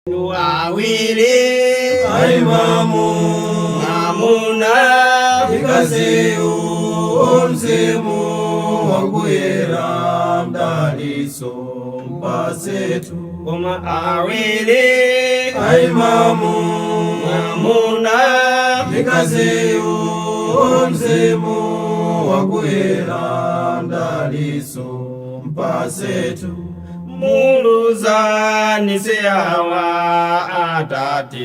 awili aimamu amuna ikazeu omzimu wakuyera mdaliso mpasetu koma awili aimamu amuna ikazeu omzimu wakuyera mdaliso mpasetu muluzani seyawa atati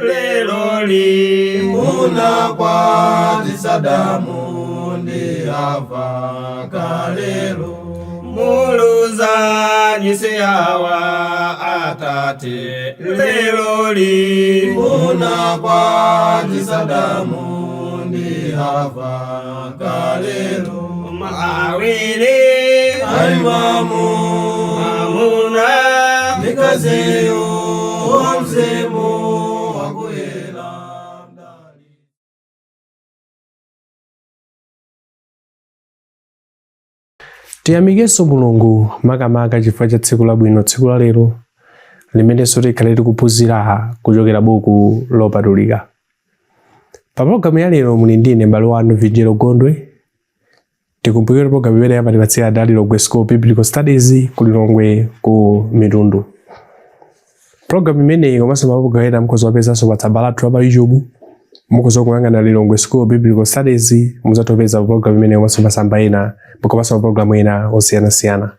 leloli muna kwa tisadamu ndi ava kalelo muluzani seyawa atati leloli muna kwa tisadamu ndi ava kalelo maawili aimamu Mikazeo omzemo wakuyela mdali. Tiyamikenso Mulungu makamaka chifukwa cha tsiku labwino, tsiku la lero limene tikhala tikuphunzira kuchokera buku lopatulika. Pa programu ya lero muli ndine m'bale wanu Vijero Gondwe. Tikumbukire programu imene yamatipatsira dali Longwe School Biblical Studies kulilongwe ku Mitundu. Programu imene komanso mabuku ena mukhoza kupezanso pa tsamba lathu la YouTube. Mukhoza kuyang'ana Longwe School Biblical Studies muzatopeza programu imene komanso masamba ena komanso programu ena osiyanasiyana.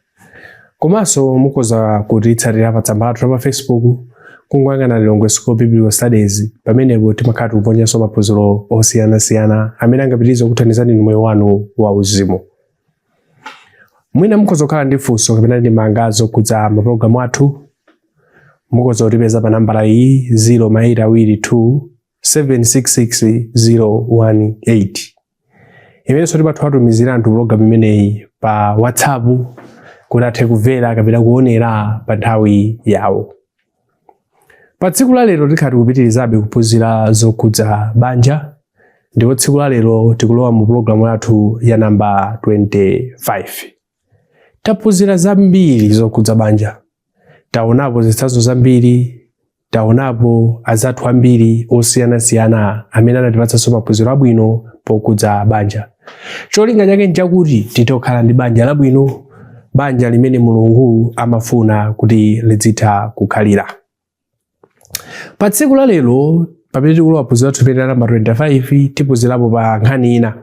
Komanso mukhoza kutitsatira pa tsamba lathu la Facebook kungwangana Longwe School Biblical Studies pamenepo timakhala tikuponyanso maphunziro osiyanasiyana amene angapitirize kuthandizani moyo wanu wa uzimu. Mwina mukhoza kukhala ndi funso kapena ndi mangazo kudza mapulogalamu athu, mukhoza kutipeza pa nambala iyi 0822766018 imene timatumizira anthu pulogalamu imeneyi pa WhatsApp kuti athe kumvera kapena kuonera pa nthawi yawo. Pa tsiku la lero tikhala tikupitirizabe kuphunzira zokhudza banja, ndipo tsiku la lero tikulowa mu pulogalamu yathu ya namba 25. Taphunzira zambiri zokhudza banja, taonapo zitsanzo zambiri, taonapo azathu ambiri osiyanasiyana amene anatipatsanso maphunziro abwino pokhudza banja. Cholinga chake nchakuti titokhala ndi banja labwino, banja limene Mulungu amafuna kuti lidzitha kukhalira. Pa tsiku la lero pamene tikulowa phunziro lathu limene namba 25 tiphunzirapo pa nkhani ina.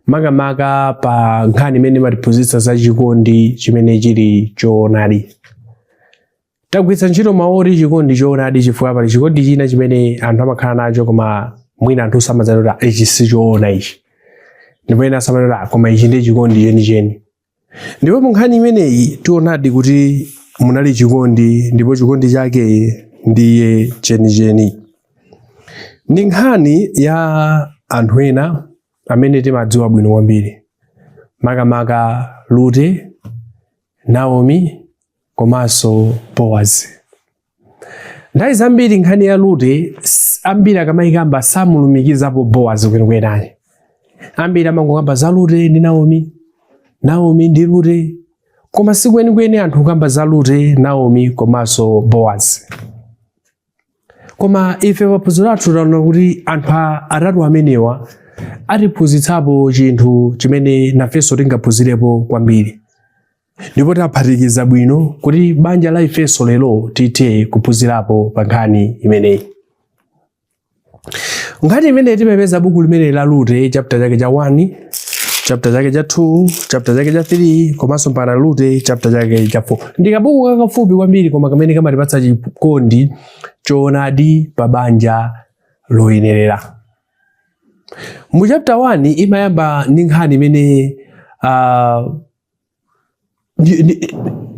Makamaka pa nkhani imene imatiphunzitsa za chikondi chimene chili choonadi. Tagwiritsa ntchito mawu oti chikondi choonadi chifukwa pali chikondi china chimene anthu amakhala nacho koma mwina anthu samadzanena kuti ichi si choona ichi. Ndipo ena samanena koma ichi ndi chikondi chenicheni. Ndipo mu nkhani imeneyi tionadi kuti munali chikondi ndipo chikondi chake ndiye chenicheni. Ndi nkhani ya anthu ena amene timadziwa bwino kwambiri. Makamaka Lute, Naomi komanso Boazi. Nthawi zambiri nkhani ya Lute ambiri akamayikamba samulumikizapo Boazi kwenikweni. Ambiri amangokamba za Lute ndi Naomi, Naomi ndi Lute, koma si kwenikweni anthu kukamba za Lute, Naomi komanso Boazi. Koma ife paphunziro lathu taona kuti anthu atatu amenewa atiphunzitsapo chinthu chimene nafenso tingaphunzirepo kwambiri. Ndipo taphatikiza bwino kuti banja la ifenso lero tithe kuphunzirapo pa nkhani imeneyi. Nkhani imeneyi timapeza buku limene la Lute chapter chake cha 1, chapter chake cha 2, chapter chake cha 3 komanso mpaka Lute chapter chake cha 4. Ndi kabuku kakafupi kwambiri koma kamene kamatipatsa chikondi choonadi pa banja loyenerera. Mu chapter 1 imayamba ndi nkhani imene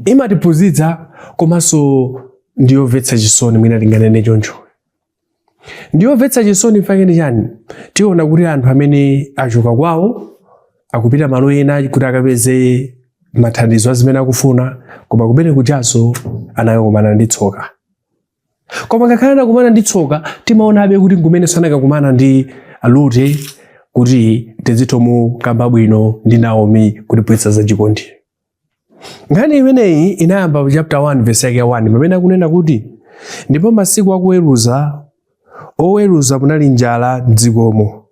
imatiphunzitsa komanso ndiyomvetsa chisoni mwina tinganene choncho. Ndiyomvetsa chisoni mfake ndi chani? Tiona kuti anthu amene achoka kwawo akupita malo ena kuti akapeze mathandizo azimene akufuna, koma kumene kuchaso anakumana ndi tsoka. Koma ngakhale anakumana ndi tsoka timaonabe kuti kumene sanakakumana ndi Lute kuti tizithomukamba bwino ndi Naomi kutipwetsa za chikondi. Nkhani imeneyi inayamba chapter 1 verse yake 1 pamene akunena kuti ndipo masiku akuweruza oweruza munali njala m'dzikomo.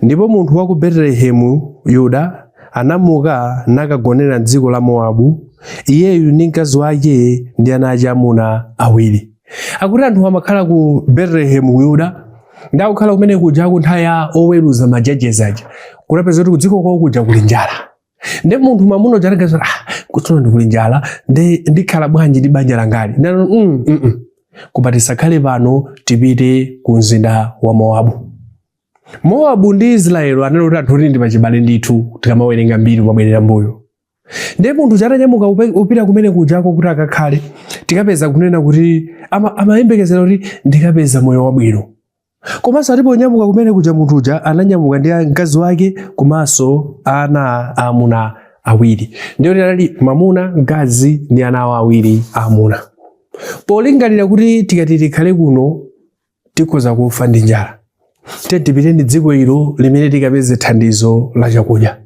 Ndipo munthu wa ku Betelehemu Yuda anamuka nakagonera m'dziko la Mowabu, iyeyu ndi mkazi wake ndi ana ake amuna awiri. Akuti anthu amakhala ku Betelehemu Yuda ndi akukhala kumene kuja nthawi ya oweruza majajezi aja, kunapeza kuti kudziko kwawo kuja kuli njala. Ndi munthu mwamuna uja anagaza kutsono ndikuli njala ndikhala bwanji ndi banja langali. Koma tisakhale pano tipite ku mzinda wa Mowabu. Mowabu ndi Israeli anali kuti anthu ndi pachibale ndithu tikamawerenga mbiri kwabwerera mbuyo. Ndi munthu chatanyamuka upita kumene kujako kuti akakhale tikapeza kunena kuti amayembekezera kuti ndikapeza moyo wabwino. Komanso alipo nyamuka kumene kuja munthu uja ananyamuka ndi mkazi wake komanso ana amuna awiri. Ndiyo tinali mwamuna, mkazi ndi ana awiri amuna. Polingalira kuti tikati tikhale kuno tikhoza kufa ndi njala, tipite ndi dziko ilo limene tikapeze thandizo la chakudya.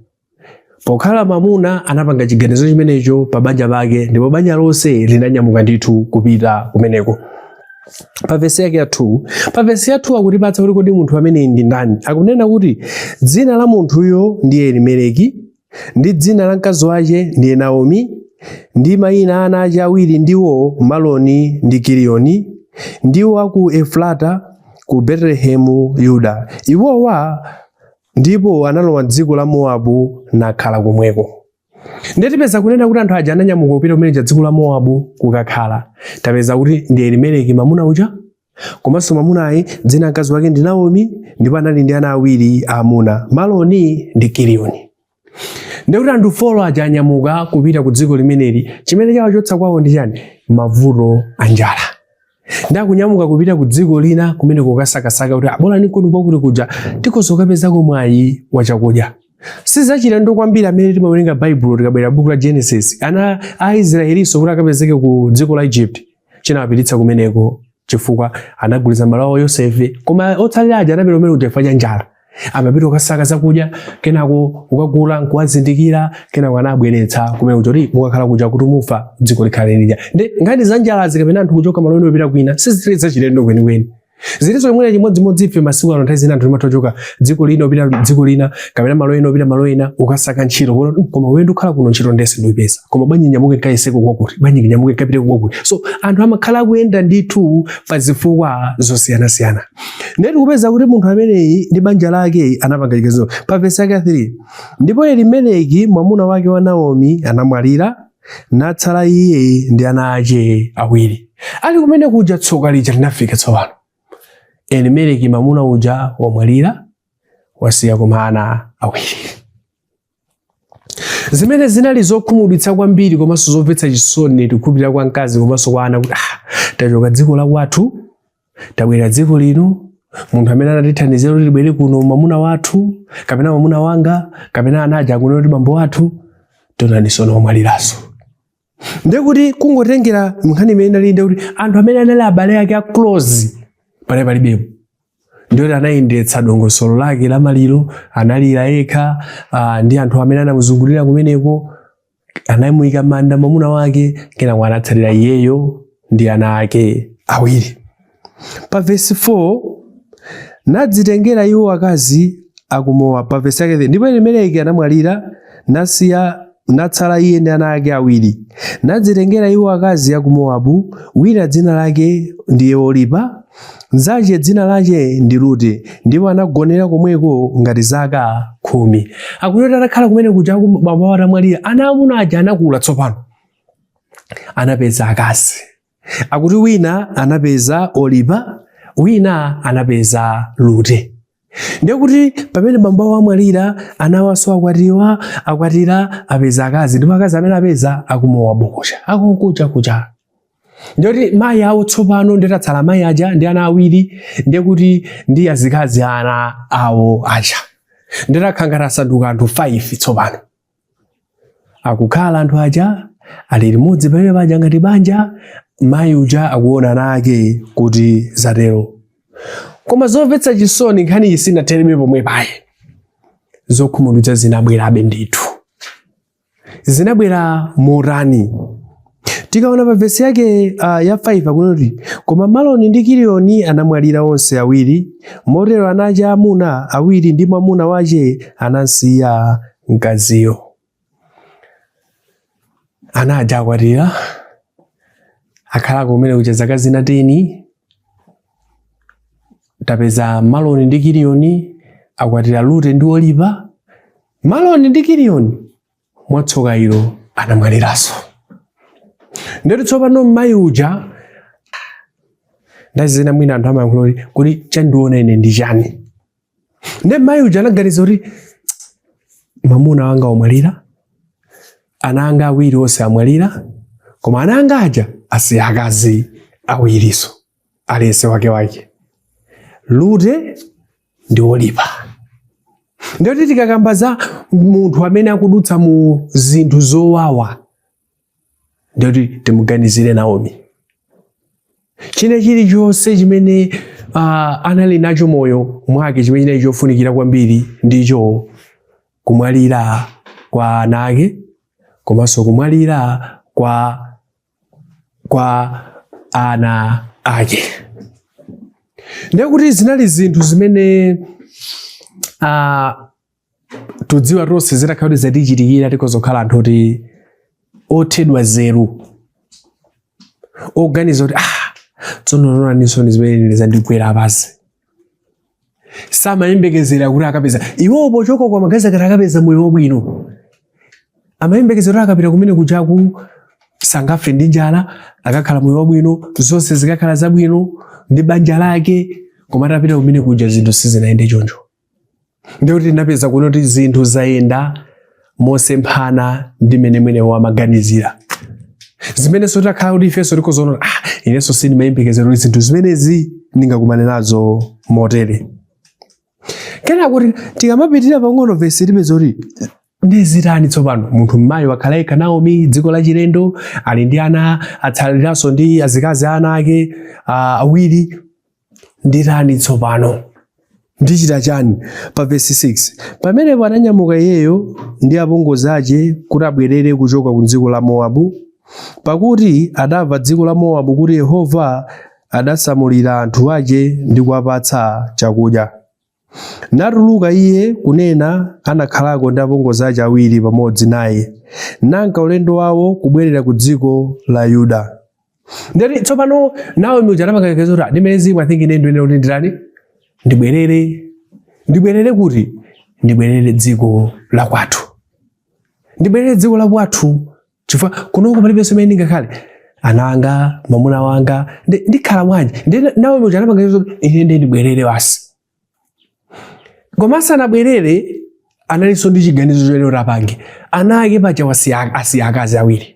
Pokhala mwamuna anapanga chiganizo chimenecho pa banja pake, ndipo banja lonse linanyamuka ndithu kupita kumeneko. Pa vesi yake ya 2, pa vesi ya 2 akutipatsa kuti kodi munthu amene ndi ndani. Akunena kuti dzina la munthuyo ndiye Elimeleki, ndi dzina la mkazi wake ndiye Naomi, ndi mayina ana ake awiri ndiwo Maloni ndi Kiliyoni, ndiwo aku Efrata ku Betelehemu Yuda. Iwowa ndipo analowa dziko la Mowabu nakhala komweko. Ndetipeza kunena kuti anthu aja ananyamuka kupita kumene dziko la Mowabu kukakhala. Tapeza kuti ndi Elimeleki mwamuna uja, komanso mwamunayi dzina mkazi wake ndi Naomi, ndipo anali ndi ana awiri amuna, Maloni ndi Kiliyoni. Ndikuti anthu 4 aja anyamuka kupita ku dziko limeneli, chimene chawachotsa kwawo ndi chani? Mavuto a njala. Ndakunyamuka kupita ku dziko lina kumene kukasakasaka kuti abola nikoni kwakuti kuja tikhoza kupezako mwayi wa chakudya. Sizachilendo kwambiri amene timawerenga Baibulo tikabwera buku la Genesis, ana a Israelinso kuti akapezeke ku dziko la Egypt chinawapititsa kumeneko chifukwa anagulitsa malo awo Yosefe. Koma otsalira aja anapita kumene kuja chifukwa cha njala. Amapita kukasaka zakudya, kenako ukagula nkuwazindikira, kenako anabweretsa kumene kuti mukakhala kuja kuti mufa dziko likhale lija. Ndi ngati za njala zikapena anthu kuchoka malo ena kupita kwina, sizititsa chilendo kwenikweni. Zilizo imwe chimodzimodzi ife masiku ano nthawi zina anthu timatochoka dziko lina upita dziko lina, kapena malo ena upita malo ena ukasaka ntchito, koma wewe ndikhala kuno ntchito ndese ndipeza. Koma bwanji nyamuke kaiseko kwakuti, bwanji nyamuke kapite kwakuti. So anthu amakhala kuyenda ndithu pa zifukwa zosiyana-siyana. Ndeti kupeza kuti munthu ameneyi ndi banja lake anapanga chiganizo. Pa vesi yake 3, ndipo Elimeleki mwamuna wake wa Naomi anamwalira, natsala iye ndi ana ake awiri. Ali kumene kuja tsoka lija linafika tsopano. Elimeleki mwamuna uja wamwalira, wasiya koma ana awiri. Zimene zinali zokhumudwitsa kwambiri komanso zomvetsa chisoni tikupita kwa mkazi komanso kwa ana kuti tachoka dziko la kwathu tabwera dziko lino, munthu amene anatithandizira kuti tibwere kuno mwamuna wathu kapena mwamuna wanga kapena ana aja akunena kuti bambo wathu tonanisono wamwaliranso. Ndekuti kungotengera nkhani imene inali kuti anthu amene anali abale ake a close palibepo. Ndiyo anayendetsa dongosolo lake la maliro, analira yekha, ndi anthu amene anamuzungulira kumeneko, anamuyika manda mwamuna wake, kenako anatsalira iyeyo ndi ana ake awiri. Pa vesi 4, nadzitengera iwo akazi akumowa. Pa vesi yake ndipo Elimeleki anamwalira, natsala iye ndi ana ake awiri. Nadzitengera iwo akazi aku Mowabu, wina dzina lake ndiye Olipa, nzache dzina lake ndi Lute, ndipo anagonera komweko ngati zaka 10. Akunena atakhala kumene kuja bambo atamwalira, ana amuna aja anakula tsopano. Anapeza akazi. Akuti wina anapeza Olipa, wina anapeza Lute. Ndiyo kuti pamene bambo amwalira, anawaso akwatira apeza akazi, ndipo akazi amene apeza akumowa kuja. Ndiyo kuti mayi awo tsopano ndetatsala mayi aja ndi ana awiri, ndiye kuti ndi azikazi ana awo aja. Ndetakhangata asanduka anthu 5 tsopano. Akukhala anthu aja, ali limodzi pamene paja ngati banja, mayi uja akuona ana ake kuti zatero. Koma zomvetsa chisoni nkhani iyi sinatereme pomwe paye. Zokhumudwitsa zinabwerabe ndithu. Zinabwera morani. Tikaona pa vesi yake ya 5 akunoti koma Maloni ndi Kiliyoni anamwalira onse awiri, motero anaja amuna awiri ndi mwamuna wace anasiya mkaziyo. Anaja akwatira akhala kumene kucha zaka zina 10. Tapeza Maloni ndi Kiliyoni akwatira Lute ndi Oliva. Maloni ndi Kiliyoni mwatsoka ilo anamwaliranso. Ndeti tsopano mmayi uja ndazina mwina anthu amayankhula kuti chandiona ine ndi chani. Nde mmayi uja anaganiza kuti mwamuna wanga omwalira, ana anga awiri onse amwalira, koma ana anga aja asiya akazi awiriso aliyense wake. Lute ndi Oliva. Ndoti tikakamba za munthu amene akudutsa mu zinthu zowawa, ndoti timuganizire Naomi. Chilichonse chimene anali nacho moyo mwake, chimene chinali chofunikira kwambiri ndicho kumwalira kwa ana ake, komanso kumwalira kwa ana ake. Ndiye kuti zinali zinthu zimene tudziwa tonse zitakhala zatichitikira tikozokhala anthu oti othedwa zeru, oganiza kuti tsono nisoni zimene zandikwera basi. Samayembekezera kuti akapeza iwopo choko kwa magazi akati akapeza moyo wabwino. Amayembekezera kuti akapita kumene kujaku sangafe ndi njala, akakhala moyo wabwino, zonse zikakhala zabwino ndi banja lake, koma atapita kumene kuja zinthu sizinaende choncho. Ndiyo kuti napeza kuti zinthu zayenda mosemphana ndi mmene wamaganizira. Zimene sotakhala kuti ifenso tikozoona inenso sindimayembekezera kuti zinthu zimenezi ndingakumane nazo motere. Kena kuti tikamapitira pang'ono vesi tipeza kuti ndezitani tsopano munthu mmayi wakhala yekha Naomi dziko la chilendo, ali ndi ana atsaliranso ndi azikazi ana ake awiri. Nditani tsopano? Ndichita chani? Pa vesi 6 pamenepo ananyamuka iyeyo ndi apongozi ace kuti abwerere kuchoka ku dziko la Mowabu, pakuti adamva dziko la Mowabu kuti Yehova adasamulira anthu ace ndi kuwapatsa chakudya. Natuluka iye kunena anakhalako ndi apongozi ace awiri pamodzi naye, nanka ulendo wawo kubwerera ku dziko la Yuda. Ndeti tsopano Naomi uja anamaganiza kuti ndimenezi mwathingi ine ndiyene kuti nditani ndibwerere kuti ndibwerere dziko la kwathu, ndibwerere dziko la kwathu chifukwa kunoko palibenso imene ndingakhale ana anga mwamuna wanga ndikhala bwanji. Naomi uja anamaganiza kuti ine ndibwerere basi. Koma sanabwerere analinso ndi chiganizo choti apange ana ake paja asiya akazi awiri.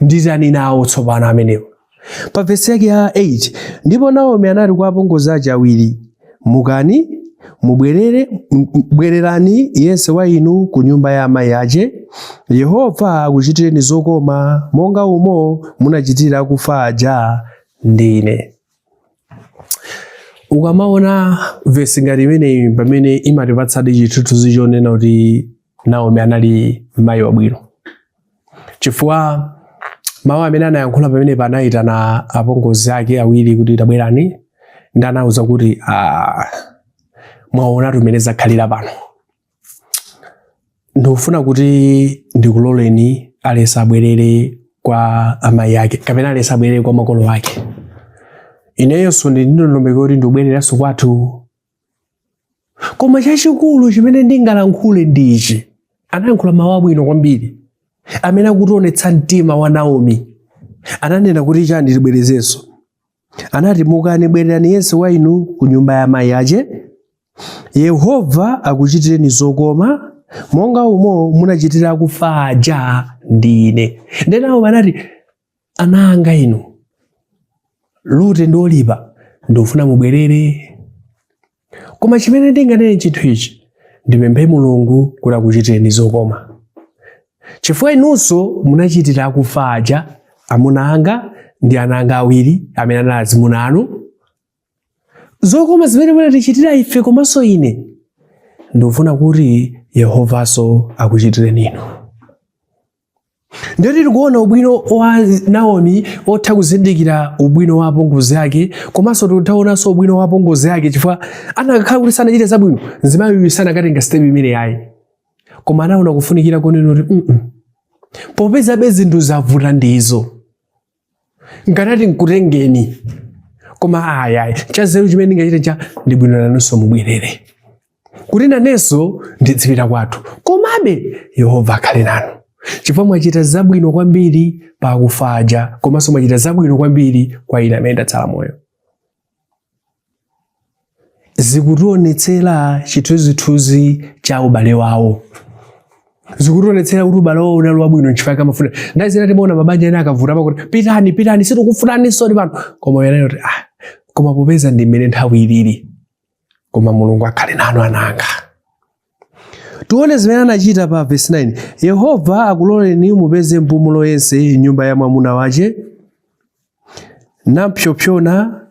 Nditani nawo tsopano amenewo? Pa vesi yake ya 8 ndipo Naomi anati kwa apongozi ace awiri, mukani bwererani yense wa inu ku nyumba ya amayi ace. Yehova akuchitireni zokoma monga umo munachitira akufa aja ndine. Ukamaona vesi ngati imeneyi pamene imatipatsadi chithunzi chonena kuti Naomi anali mayi wabwino, chifukwa mawu amene anayankhula pamene panayitana apongozi ake awiri kuti tabwerani, ndi anawuza kuti mwaona tumene zakhalira pano, ndikufuna kuti ndikuloleni alesa abwerere kwa amayi ake kapena alesa abwerere kwa makolo ake. Ineyonso ndinondomeka kuti ndibwereranso kwathu. Koma chachikulu chimene ndingalankhule ndichi, anayankhula mawu abwino kwambiri amene akutionetsa mtima wa Naomi. Ananena kuti chani tibwerezenso, anati mukani bwererani yense wa inu ku nyumba ya amayi ace. Yehova akuchitireni zokoma monga umo munachitira akufa aja ndine. Ndenawo anati ana anga inu Lute ndi Oliva ndofuna mubwerere. Koma chimene ndinganene chinthu ichi, ndipemphe Mulungu kuti akuchitireni zokoma, chifukwa inunso munachitira akufa aja amuna anga ndi ana anga awiri amene anali azimuna anu. Zokoma zimene munatichitira ife komanso ine, ndofuna kuti Yehovaso akuchitireni inu. Ndio tikuona ubwino wa Naomi otha kuzindikira ubwino wa apongozi ake, komanso tikuonanso ubwino wa apongozi ake chifukwa anakhala kuti sanachite zabwino, mzimayi sanakatenga step imene yayi. Koma anaona kufunikira kunena kuti popeza zinthu zavuta ndizo, nganati nkutengeni, koma ayayi chazeru chimene ndingachite ndi bwino nanunso mubwerere kuti nanenso ndidziwira kwathu, komabe Yehova akhale nanu chifukwa mwachita zabwino kwambiri pa kufaja, komanso mwachita zabwino kwambiri kwa ine amene ndatsala moyo. Zikutionetsera chithunzithunzi cha ubale wawo, zikutionetsera kuti ubale wawo unali wabwino chifukwa amafuna. Ndazina timaona mabanja ena akavuta pakuti pitani sitikufulaninso ndi pano, koma yanayo kuti koma popeza ndi mmene nthawi ilili, koma Mulungu akhale nanu ananga. Tuone zimene anachita pa verse 9. Yehova akuloleni mupeze mpumulo yense nyumba ya mwamuna wache, nampsopsona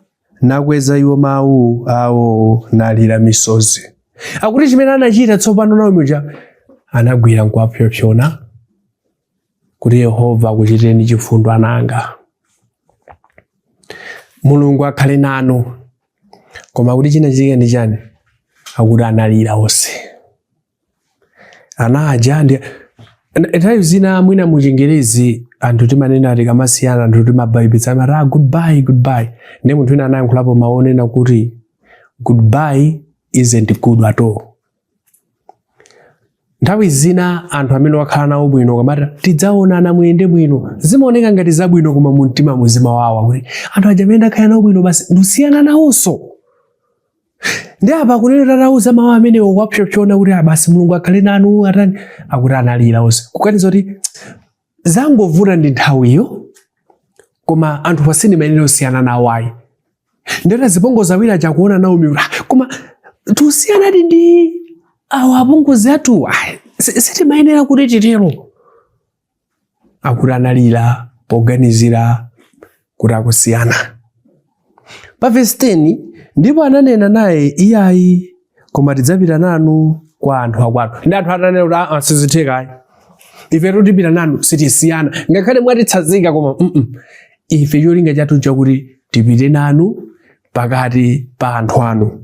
nakweza iwo mawu awo nalira misozi. Akuti chimene anachita tsopano Naomi uja anagwira nkuwapsopsona kuti Yehova akuchitireni chifundo ananga, Mulungu akhale nanu. Koma kuti chinachitika ndi chani? Akuti analira onse. Anaja ndi nthawi zina mwina mu Chingerezi anthu timanena tikamasiyana anthu timabaibulo amati goodbye. Ndi munthu wina anayankhulapo maonena kuti goodbye isn't good at all. Nthawi zina anthu amene wakhala nawo bwino kamata tidzaonana muyende bwino, zimaoneka ngati zabwino koma mu mtima muzimawawa kuti anthu aja amene ndakhala nawo bwino basi ndusiyana nawonso. Ndi apa kunena tanauza mawu amenewo wapsopsona kuti basi Mulungu akhale nanu atani, akuti analira onse. Kukaniza kuti zangovuta ndi nthawiyo, koma anthu pasini mayenera osiyana nawo ayi. Ndiyota zipongozi awiri aja kuona Naomi koma tusiyanadi ndi awo apongozi athu sitimayenera kuti titero. Akuti analira poganizira kuti akusiyana. Pa verse 10 ndipo ananena naye iyayi koma tidzapita nanu kwa anthu akwathu. Ndi anthu atanena kuti sizithekayi, ife tipita nanu sitisiyana, ngakhale mwatitsazika koma ife cholinga chathu chakuti tipite nanu pakati pa anthu anu.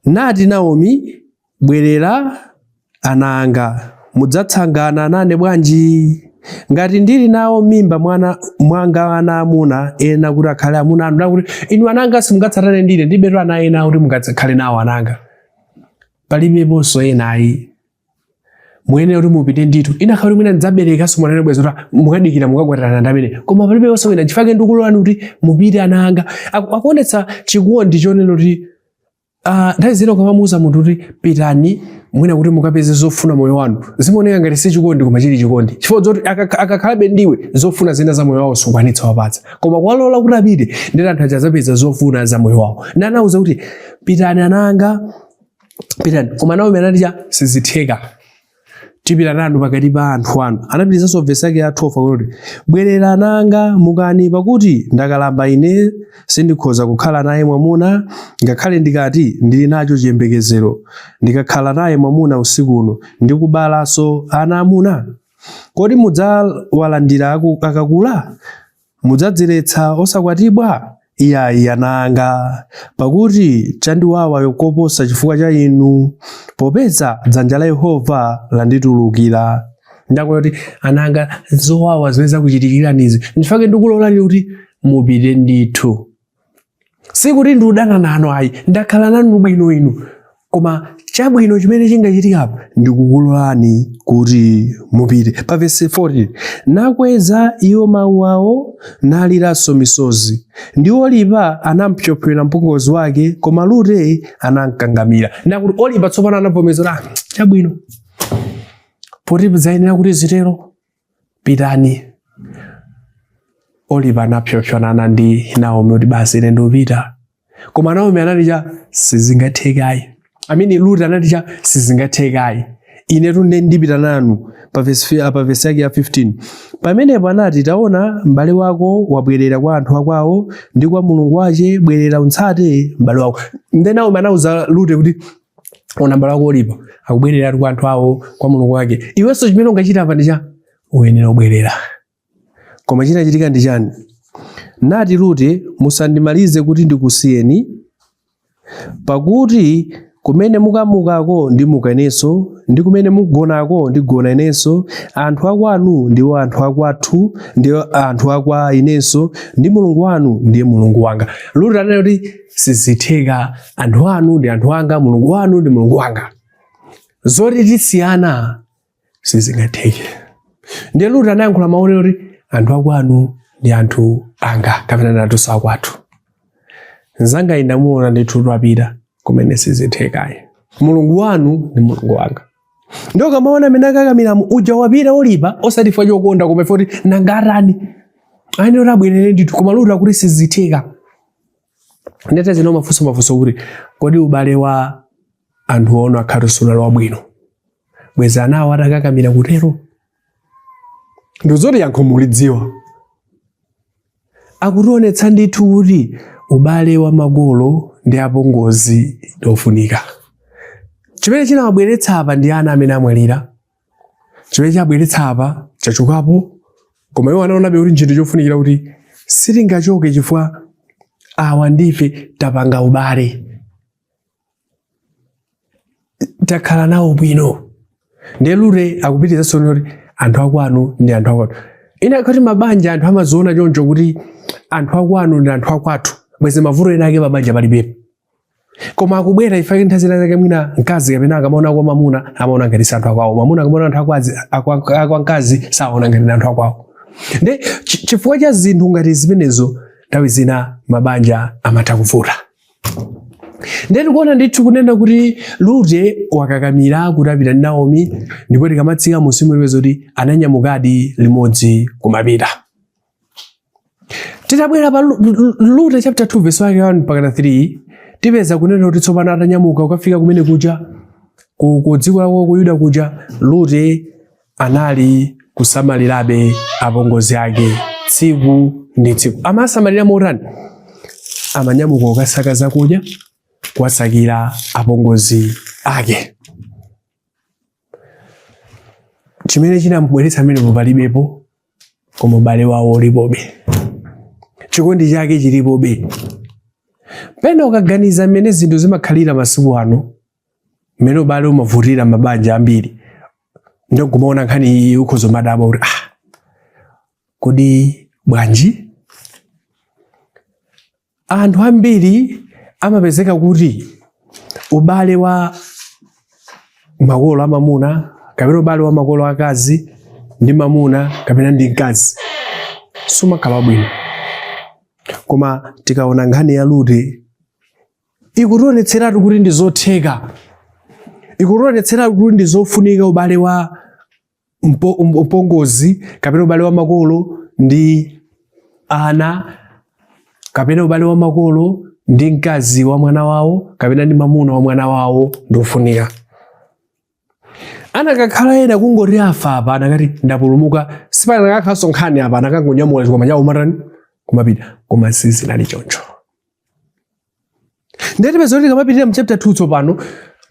Nati Naomi, bwerera ana anga, mudzatsangana nane bwanji? Ngati ndili nawo mimba mwanga ana amuna ena kuti akhale amuna anu, ndakuti inu ananga simungatsatane ndine, ndibeto ana ena kuti mungakhale nawo ananga. Palibeponso ena ayi, muyenera kuti mupite ndithu. Ina khali mwina ndidzabereka simunanena bweza kuti mukadikira mukakwatirana ndi amene, koma palibeponso wina chifukwa ndikulolani kuti mupite ananga. Akuonetsa chikondi chonena kuti nthawi zina ukamamuwuza munthu kuti pitani mwina kuti mukapeze zofuna moyo wanu, zimaoneka ngati si chikondi koma chili chikondi, chifukwa zoti akakhalabe ndiwe zofuna zina za moyo wawo sukwanitsa wapatsa, koma kwalola kuti apite ndi anthu aja azapeza zofuna za moyo wawo. Nanawuza kuti pitani ananga, pitani. Koma Naomi anati sizitheka, tipita nanu pakati pa anthu anu. Anapitizanso verse yake ya 12 kuti bwerera ananga mukani, pakuti ndakalamba ine sindikhoza kukhala naye mwamuna, ngakhale ndikati ndili nacho chiyembekezero ndikakhala naye mwamuna usiku uno ndikubalanso ana amuna. Kodi mudzawalandira akakula? Mudzadziretsa osakwatibwa? Iyayi ananga, pakuti chandiwawa koposa chifukwa cha inu, popeza dzanja la Yehova landitulukira. Ndakuti ananga zowawa ziweza kuchitikiranizi ndifake ndikulolani kuti mupite ndithu, sikuti ndudana nanu ayi, ndakhala nanu bwino inu, koma chabwino chimene chingachitika ndikukulolani kuti mupite. Pa verse 14 nakweza iwo mawu awo naliranso misozi, ndi Olipa anampsopsona mpongozi wake, koma Lute anamkangamira. Ndakuti Olipa tsopano anavomeza chabwino poti zayenera kuti zitero, pitani. Olipa anapsopsonana ndi Naomi kuti basi ine ndopita, koma Naomi anati sizingathekayi. Lute anati sizingathekayi, inetu ndipita nanu. Pa verse yake ya 15 pamenepo anati taona m'bale wako wabwerera kwa anthu akwawo ndi kwa Mulungu wache, bwerera utsate m'bale wako. Then Naomi anawuza Lute kuti ona m'bale wako Olipa akubwerera kwa anthu awo kwa Mulungu wake, iwenso chimene ungachita apa ndi uyenera kubwerera. Koma chinachitika ndi chani? Nati Lute, musandimalize kuti ndikusiyeni, pakuti kumene mukamukako ndimuka inenso, ndi kumene mugonako ndigona inenso, anthu akwanu ndiwo anthu akwathu, ndiwo anthu akwa inenso, ndi Mulungu wanu ndiye Mulungu wanga. Lute anena kuti sizitheka, anthu anu ndi anthu anga, Mulungu wanu ndi Mulungu wanga. Zoti tisiyana sizingatheke. Ndiye Lute anayankhula mawu kuti anthu akwanu ndi anthu anga, kapena ndi anthu sakwathu. Nzanga inamuona ndithu twapita kumene sizithekayi. Mulungu wanu ndi Mulungu wanga. Ndiyo kamaona amene akakamiramu uja wapita olipa osati chifukwa chokonda koma chifukwa kuti nangarani ayenera kuti abwerere ndithu, koma Lute akuti sizitheka. Ndete zino mafunso kuti kodi ubale wa anthu ono akhatu sula wabwino bweza nawo atakakamira kutero? Ndizoti yankho mulidziwa. Akutionetsa ndithu kuti ubale wa makolo ndi apongozi ndofunika. Chimene chinawabweretsa apa ndi ana amene amwalira. Chimene chabweretsa apa chachokapo, koma iwo anaonabe kuti nchinthu chofunikira kuti sitingachoke chifukwa awa ndife tapanga ubale, takhala nawo bwino. Ndiye Lute akupitiriza sonero kuti anthu akwanu ndi anthu akwathu. Ina kuti mabanja anthu amaziona choncho kuti anthu akwanu ndi anthu akwathu, bwezi mavuto ena ake mabanja palibepo. Koma akubwera ifake nthawi zake mwina mkazi kapena akamaona kwa mamuna amaona ngati anthu akwawo, mamuna akamaona anthu akwazi akwa mkazi saona ngati anthu akwawo. Ndiye chifukwa cha zinthu ngati zimenezo nthawi zina mabanja amatakuvuta. Ndiye tikuona ndithu kunena kuti Lute wakakamira kuti apita ndi Naomi, ndipo tikamatsika mu simu liwezo kuti ananyamukadi limodzi kumapita. Titabwera pa Lute chapter 2 verse 1 mpaka 3, tipeza kunena kuti tsopano atanyamuka ukafika kumene kuja ku dziko lako ku Yuda kuja, Lute anali kusamalirabe apongozi ake tsiku ndi tsiku. Amasamalira motani? Amanyamuka ukasaka zakudya kuwasakira apongozi ake. Chimene chinamubweretsa amene palibepo, koma ubale wawo ulipobe, chikondi chake chilipobe. Pena ukaganiza mmene zinthu zimakhalira masiku ano, mmene ubale umavutira mabanja ambiri, ndio kumaona nkhani ukhozo madaba kuti kodi bwanji anthu ambiri amapezeka kuti ubale wa makolo amamuna kapena ubale wa makolo akazi ndi mamuna kapena ndi mkazi sumakhala bwino. Koma tikaona nkhani ya Lute ikutionetseratu kuti ndi zotheka, ikutionetseratu kuti ndi zofunika ubale wa mpongozi kapena ubale wa makolo ndi ana, kapena ubale wa makolo ndi mkazi wa mwana wawo, kapena ndi mamuna wa mwana wawo ndofunika. Anakakhala ena kungoti afa apa anakati ndapulumuka, sipana nakakhaso nkhani apa anakangonyamula chikoma chawo matani kumapita, koma sizinali choncho. Ndiye tipeza kuti kamapitira mu chapter 2 tsopano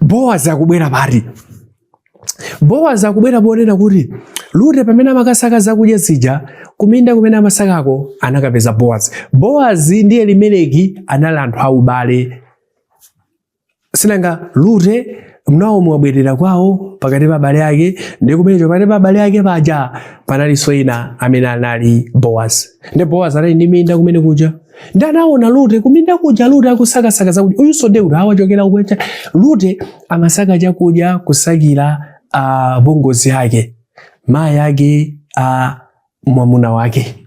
Boazi akubwera pati. Boazi akubwera ponena kuti Lute pamene amakasaka zakudya zija kuminda kumene amasakako anakapeza Boazi. Boazi ndiye Elimeleki anali anthu aubale. Sinanga Lute Naomi wabwerera kwawo pakati pa abale ake, ndi kumenecho pakati pa abale ake paja panalinso ina amene anali Boazi. Ndi Boazi anali ndi minda kumene kuja. Ndi anaona Lute kuminda kuja Lute akusakasaka zakudya. Uyunso ndi awachokera kukwecha. Lute amasaka chakudya kusakira apongozi ake, mayi ake mwamuna wake.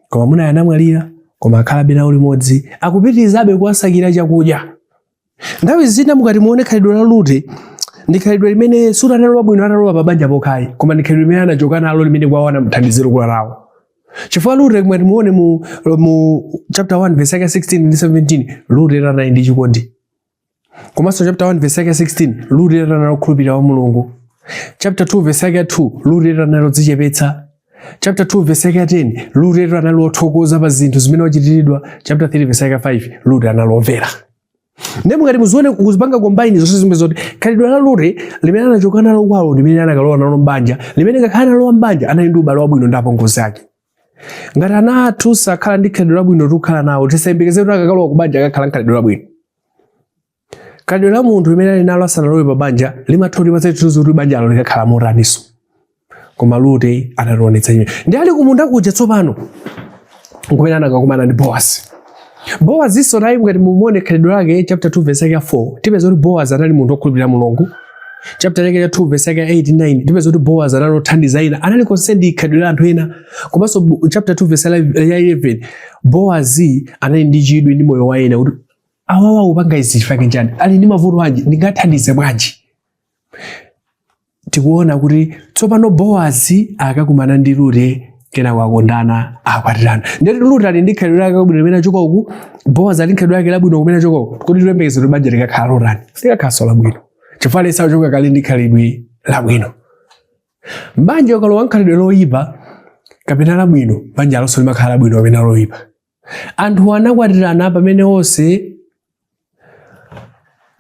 Koma mwamuna anamwalira, koma akhalabe nawo limodzi akupitirizabe kuwasakira chakudya. Nthawi zina mukati muone khalidwe la Lute ndi khalidwe limene sutanalowa bwino atalowa pabanja pokhayi, koma ndi khalidwe limene anachoka nalo limene kwawana mthandiziro kula lawo. Chifukwa Lute mukati muone mu chapter 1 verse 16 ndi 17 Lute anali ndi chikondi. Komanso chapter 1 verse 16 Lute anali kukhulupirira wa Mulungu. Chapter 2 verse 2 Lute anali kudzichepetsa. Chapter 2 verse 10 Lute anali othokoza pa zinthu zimene wachitiridwa. Chapter 3 verse 5 Lute anali omvera. Ndemu ngati muzione kuzipanga combine zonse zimwe zoti khalidwe la Lute limene anachoka nalo kwawo limene anakalowa nalo mbanja limene ngakhala nalo mbanja anali ndi ubale wabwino ndi apongozi ake. Ngati ana athu sakhala ndi khalidwe labwino tikukhala nawo tisayembekeze kuti akakalowa kubanja akakhala nkhalidwe labwino. Khalidwe la munthu limene ali nalo asanalowe pa banja limatha kutipatsa chithunzi kuti banjalo likakhala motaniso. Koma Lute anationetsa chimene. Ndi ali kumunda kuja tsopano kumene anakakumana ndi Boazi. Boazi sonayi ngati mumuone khalidwe lake chapter 2 verse 4 tipeza kuti Boazi anali munthu wokhulupirira Mulungu. Chapter 2 verse 8 9 tipeza kuti Boazi anali othandiza ina anali concerned khalidwe la anthu ena. Komanso chapter 2 verse 11 Boazi anali ndi chidwi ndi moyo wa ena kuti awawa upanga izi chifake njani ali ndi mavuto anji ndingathandize bwanji. Tikuona kuti tsopano Boazi akakumana ndi Lute kena wakondana akwatirana. Ndeti Lute ali ndi khalidwe lake labwino limene achoka uku, Boazi ali ndi khalidwe lake labwino kumene achoka uku, kuti tilemekeze kuti banja likakhala lotani likakhaso labwino chifukwa lesa achoka kali ndi khalidwe labwino. Banja ukalowa nkhalidwe loyipa kapena labwino banja lonse limakhala labwino kapena loyipa. Anthu anakwatirana pamene onse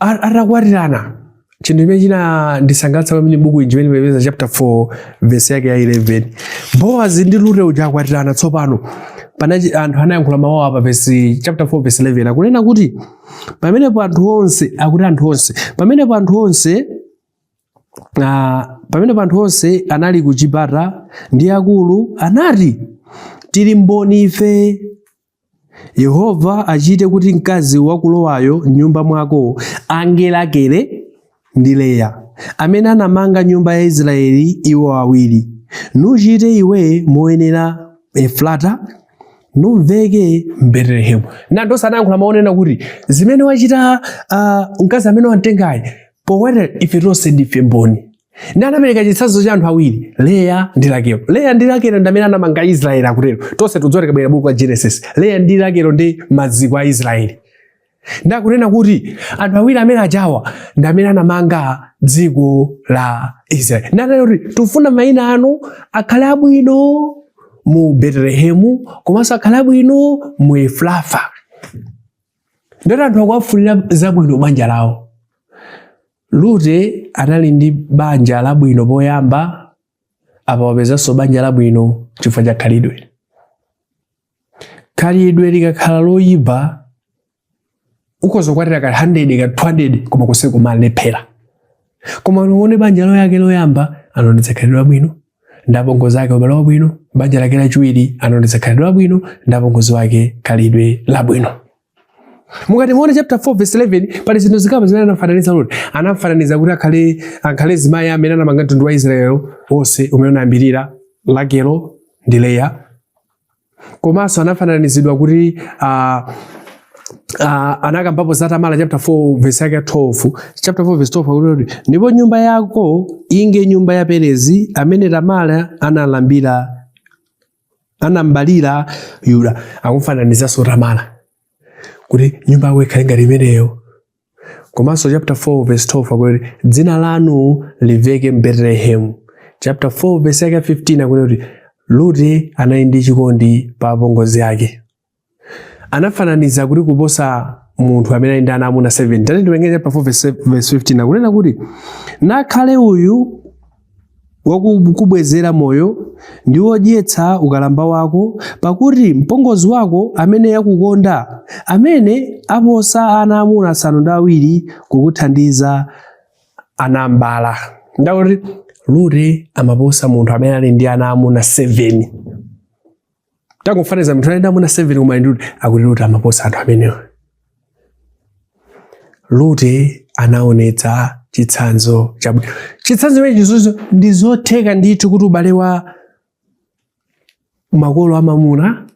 atakwatirana. Chinthu chimene chinandisangalatsa pamene buku ili chimene pepeza chapter 4 verse yake ya 11 Boazi ndi Lute uja akwatirana tsopano panachi anthu anayankhula mawu apa verse chapter 4 verse 11 akunena kuti pamenepo anthu onse akuti anthu onse pamenepo anthu onse anali ku chipata ndi akulu anati tili mboni ife Yehova achite kuti mkazi wakulowayo m'nyumba mwako angelakere ndi Leya amene anamanga nyumba ya Israeli iwo awiri nuchite iwe moyenera Efrata numveke Betelehemu. Nando sanayankhula maonena kuti zimene wachita mkazi amene wamtengayi powere ife tonse ndife mboni. Ndi anapereka chitsanzo cha anthu awiri Leya ndi Rakelo. Leya ndi Rakelo ndi amene anamanga Israeli akutero tonse tudzoleka bwera buku la Genesis. Leya ndi Rakelo ndi maziko a Israeli. Ndakunena kuti anthu awiri amene ajawa ndi amene anamanga dziko la Israeli. Ndanena kuti tufuna mayina anu akhale abwino mu Betelehemu komanso akhale abwino mu Efrafa. Ndoti anthu akuwafunira zabwino banja lawo. Lute anali ndi banja labwino poyamba apa wapezanso banja labwino chifukwa cha khalidwe. Khalidwe likakhala loyipa ukhoza kukwatira ka 100 ka 200 koma kuseko kumalephera. Koma uone banja lake loyamba anaonetsa khalidwe labwino ndi apongozi ake ubale wabwino, banja lake lachiwiri anaonetsa khalidwe labwino ndi apongozi wake khalidwe labwino. Mukati muone chapter 4 verse 11 pali zinthu zikapa zimene anafananiza Lute. Anafananiza kuti akhale zimayi amene anamanga mtundu wa Israeli wonse umene unayambirira Rakelo ndi Leya. Komanso anafananizidwa kuti anakambapo za Tamara chapter 4 verse 12 chapter 4 verse 12 akuti ndipo nyumba yako inge nyumba ya Perezi amene Tamara anambalira Yuda. Akufananizanso Tamara kuti nyumba yako ikhale ngati imeneyo. Komanso chapter 4 verse 12 akuti dzina lanu liveke Betelehemu. Chapter 4 verse 15 akuti Lute anali ndi chikondi pa apongozi ake. Anafananiza kuti kuposa munthu amene ali ndi ana amuna 7. Tati ndiwengeze chapter 4 verse 15 akunena kuti nakhale uyu wakubwezera moyo ndi wodyetsa ukalamba wako pakuti mpongozi wako amene yakukonda amene aposa ana amuna 7 kukuthandiza anambala. Ndakuti Lute amaposa munthu amene ali ndi ana amuna 7. Takufaniza munthu ali ndi amuna 7 koma ndi akuti Lute amaposa anthu amenewo. Lute anaonetsa chitsanzo chabwino. Chitsanzo imenechi ndi zotheka ndithu kuti ubale wa makolo amamuna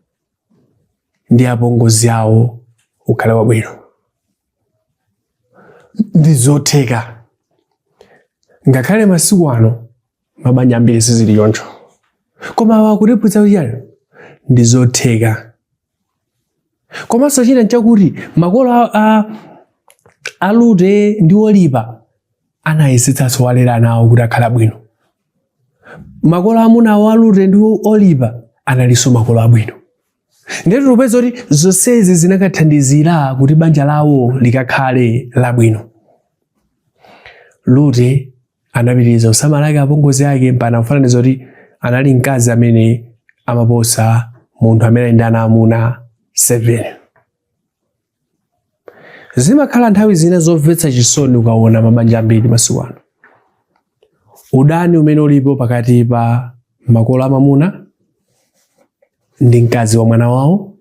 ndi apongozi awo ukhale wabwino. Ndi zotheka. Ngakhale masiku ano mabanja ambiri sizili choncho. Koma wakutiputsa kuti ndi zotheka. Komanso china nchakuti makolo a Lute ndi Olipa anayesetsanso walera nawo kuti akhala bwino. Makolo amuna a Lute ndi Olipa analinso makolo abwino. Ndeti tupeza kuti zonsezi zinakathandizira kuti banja lawo likakhale labwino. Lute anapitiriza kusamalira apongozi ake mpaka kufananiza kuti anali mkazi amene amaposa munthu amene ali ndi ana amuna 7. Zimakhala nthawi zina zomvetsa chisoni ukaona mabanja ambiri masiku ano. Udani umene ulipo pakati pa makolo amamuna ndi mkazi wa mwana wawo,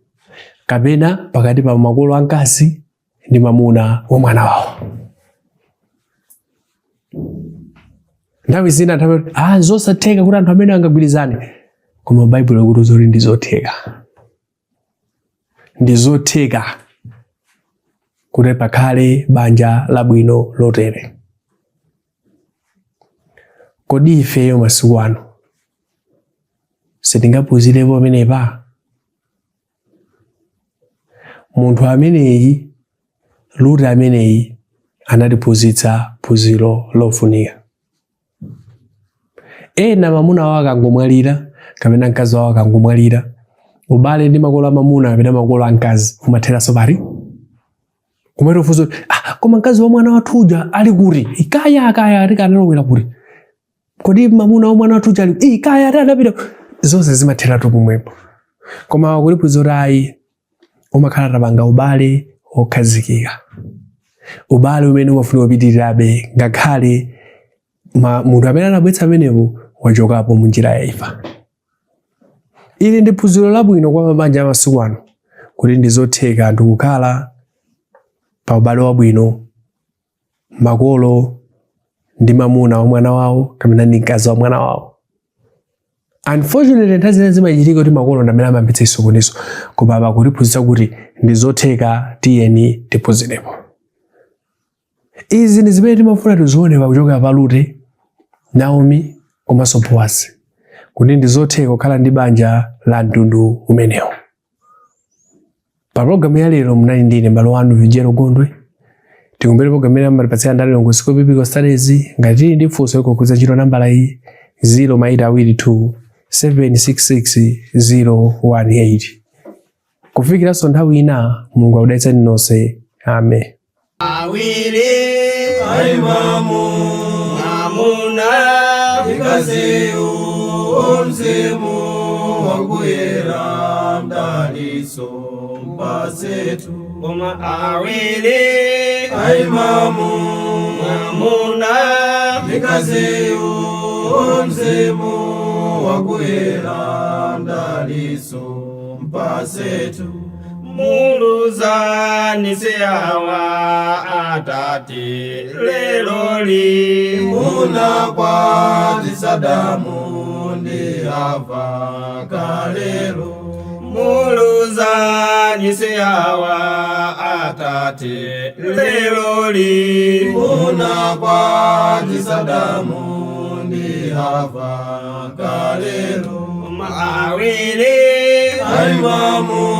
kapena pakati pa makolo amkazi ndi mamuna wa mwana wawo. Nthawi zina zosatheka kuti anthu amene angagwirizane, koma Baibulo likuti zoti ndi zotheka. Ndi zotheka kuti pakhale banja labwino lotere. Kodi ifeyo masiku ano sitingaphunzirepo pamenepa? Munthu ameneyi, Lute ameneyi, anatiphunzitsa phunziro lofunika. Ena mamuna wawo akangomwalira kapena mkazi wawo akangomwalira, ubale ndi makolo amamuna kapena makolo amkazi umatheranso pari? Kumatofuzo koma mkazi wa mwana wathu uja ali kuti ikaya tikanalowera kuti kodi mamuna wa mwana wathu uja ali ikaya adapita. Zonse zimatheratu pomwepo. Koma kuti phunzirayi umakhala tapanga ubale okhazikika, ubale umene umafuna kupitirirabe ngakhale munthu amene anabwetsa amenepo wachokapo munjira yaifa. Ili ndi phunziro labwino kwa mabanja amasiku ano kuti ndi zotheka anthu kukhala pa ubale wabwino, makolo ndi mamuna wa mwana wawo kapena ndi mkazi wa mwana wawo. Unfortunately, nthawi zina zimachitika kuti makolo ndi amene amapitsa isokoniso, koma akutiphunzitsa kuti ndi zotheka, tiyeni tiphunzirepo. Izi ndi zimene timafuna tizione pakuchoka pa Lute, Naomi komanso Boazi, kuti ndi zotheka kukhala ndi banja la mtundu umenewo. Pa programu ya lero munali ndine m'bale wanu Vijero Gondwe. Tikumbere programu imene amatipatsira ndale longosoka biblical studies. Ngati ndi funso yokukhudza ntchito nambala iyi 0 kufikiranso nthawi ina, Mulungu akudalitseni nonse. Amen. Awiri aimamu amuna ikaziu omzimu wakuyera mdaliso mpasetu. Koma awiri aimamu amuna ikaziu omzimu wakuyera mdaliso mpasetu. Muluzani seyawa atati leloli unakwatisa damu ndi Ava kalelo. Muluzani seyawa atati leloli unakwatisa damu ndi Ava kalelo. Awili aimamu